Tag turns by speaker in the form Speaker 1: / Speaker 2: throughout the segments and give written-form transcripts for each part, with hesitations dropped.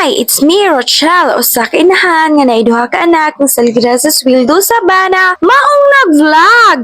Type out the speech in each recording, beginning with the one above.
Speaker 1: Hi, it's me, Rochelle, usa ka inahan nga naiduha ka anak ng salgida sa sweldo sa bana, maong nag-vlog!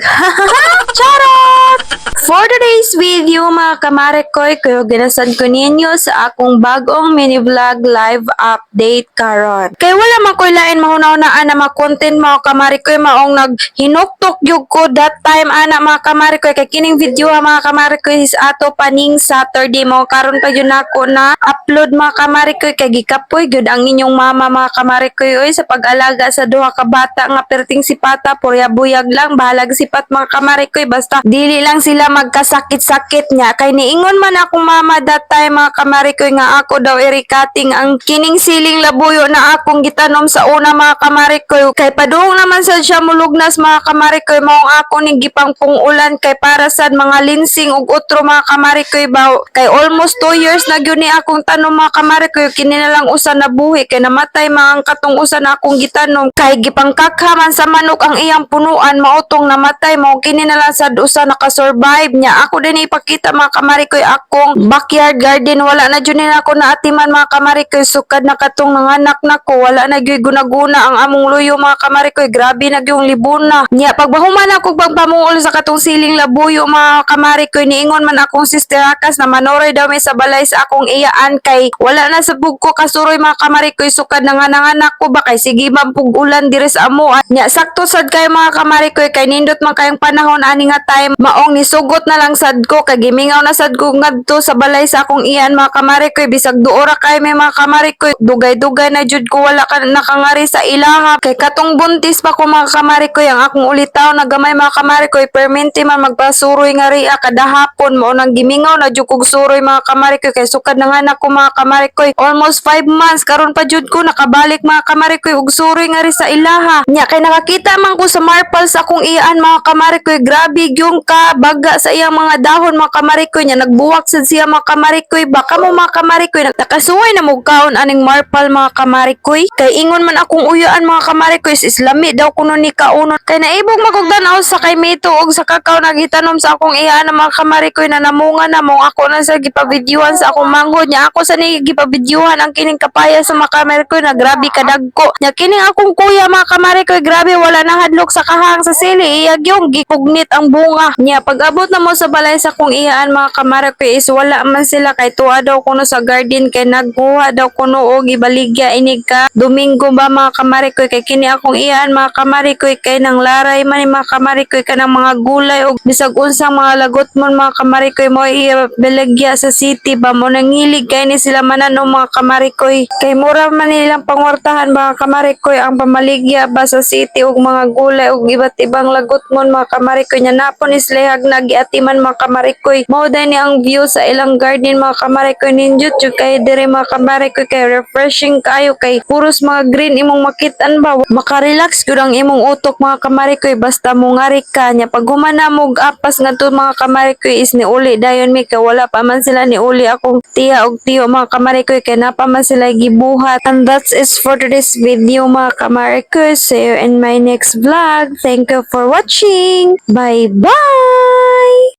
Speaker 1: Charot! For today's video, mga kamarikoy, kayo ginasad ko ninyo sa akong bagong mini-vlog live update karon. Kay wala makoy lain mahunaw-naan na mga-content mga kamarikoy, maong naghinuktok yug ko that time ana mga kamarikoy, kay kining video mga kamarikoy is ato paning Saturday mo karon pa yun ako na upload mga kamarikoy, kay gikapoy gyud ang inyong mama mga kamarikoy oy sa pag-alaga sa duha ka bata nga perting sipata purya-buyag lang bahalag sipat mga kamarikoy, basta dili lang sila magkasakit-sakit niya. Kay niingon man akong mama that time mga kamarikoy nga ako daw irikating ang kining siling labuyo na akong gitanom sa una mga kamarikoy, kay padung naman sad siya mulugnas mga kamarikoy, maong ako ning gipangpung ulan kay para sad mga linsing ug utro mga kamarikoy ba, kay almost 2 years na gyud ni akong tanom mga kamarikoy, kini na lang usa na buhi kay namatay mga katong usa na akong gitanom, kay gipangkakhaman sa manok ang iyang punuan mautong namatay, mao kini na lang sad usa nakasurvive niya. Ako din ipakita mga kamarikoy akong backyard garden, wala na jud ni ako naatiman mga kamarikoy, sukad na katong nanganak nako, wala na gyud gunaguna ang among luyo mga kamarikoy, grabe na gyung libuna niya. Pagbahuman ako pagpamungol sa katong siling labuyo mga kamarikoy, niingon man akong sister Akas na manoray daw may sa balay sa akong iyaan, kay wala na sa bugko kasuroy mga kamarikoy, sukad na nga nanganak ko ba, kay sige man pug ulan diri sa amuan niya. Sakto sad kay mga kamarikoy, kay nindot man kayong panahon ani nga time, maong nisugot na lang sad ko, kay gimingaw na sad ko ngadto sa balay sa akong iyan mga kamarikoy, bisag duora kay may mga kamarikoy, dugay-dugay na jud ko wala ka nakangari sa ilaha, kay katong buntis pa ko mga kamarikoy, ang akong ulitaw na gamay mga kamarikoy, permente man magpasuroy nga ria kada hapon, mao nang gimingaw na jud kog suroy mga kamarikoy, kay sukad na nga nako mga kamarikoy, almost 5 months karon pa jud ko nakabalik mga kamarikoy og suroy nga ri sa ilaha nya. Kay nakakita man ko sa marpal sa akong iyaan mga kamarikoy, grabe yung kabaga sa iyang mga dahon mga kamarikoy nya, nagbuwak sad siya mga kamarikoy, baka mo mga kamarikoy nakasuway na mo kaon aning marpal mga kamarikoy, kay ingon man akong uyaan mga kamarikoy, islami daw kuno ni kaunon, kay naibog magugdanaw sa kay mito og sa kakao nagitanom sa akong iyaan mga kamarikoy na namunga na mo, ako na sa gipabidyuhan sa akong manghod nya, ako sa ni gipabidyuhan ang kining kapaya sa mga kamarikoy na grabe kadagko nya. Kining akong kuya mga kamarikoy, grabe wala nang hadlok sa kahang sa sili, iyag yung gipugnit ang bunga nya. Pag-abot na mo sa balay sa kong iyaan mga kamarikoy is wala man sila, kay tuwa daw kuno sa garden, kay nagkuha daw kuno og ibaligya inig ka Domingo ba mga kamarikoy, kay kini akong iyaan mga kamarikoy, kay nang laray man ni mga kamarikoy kanang mga gulay og bisag unsang mga lagot mon mga kamarikoy mo ibaligya sa city ba, mo nangilig kay ni sila manano mga kamarikoy, kay mura man nilang pangwartahan mga kamarikoy ang pamaligya ba sa city og mga gulay og iba't ibang lagot mon mga kamarikoy nya. Napon islehag nagiatiman mga kamarikoy, mao ni ang view sa ilang garden mga kamarikoy, ninjut jud kay dire mga kamarikoy, kay refreshing kayo, kay puros mga green imong makitan ba, makarelax gyud ang imong utok mga kamarikoy basta mo ngari ka nya. Pag humana mo apas ngadto mga kamarikoy is ni uli dayon mi, kay wala pa man sila ni uli akong tiya og tiyo mga kamarikoy, kay napa man sila gibuhat. And that's it for today's video mga kamarikoy. See you in my next vlog. Thank you for watching. Bye bye.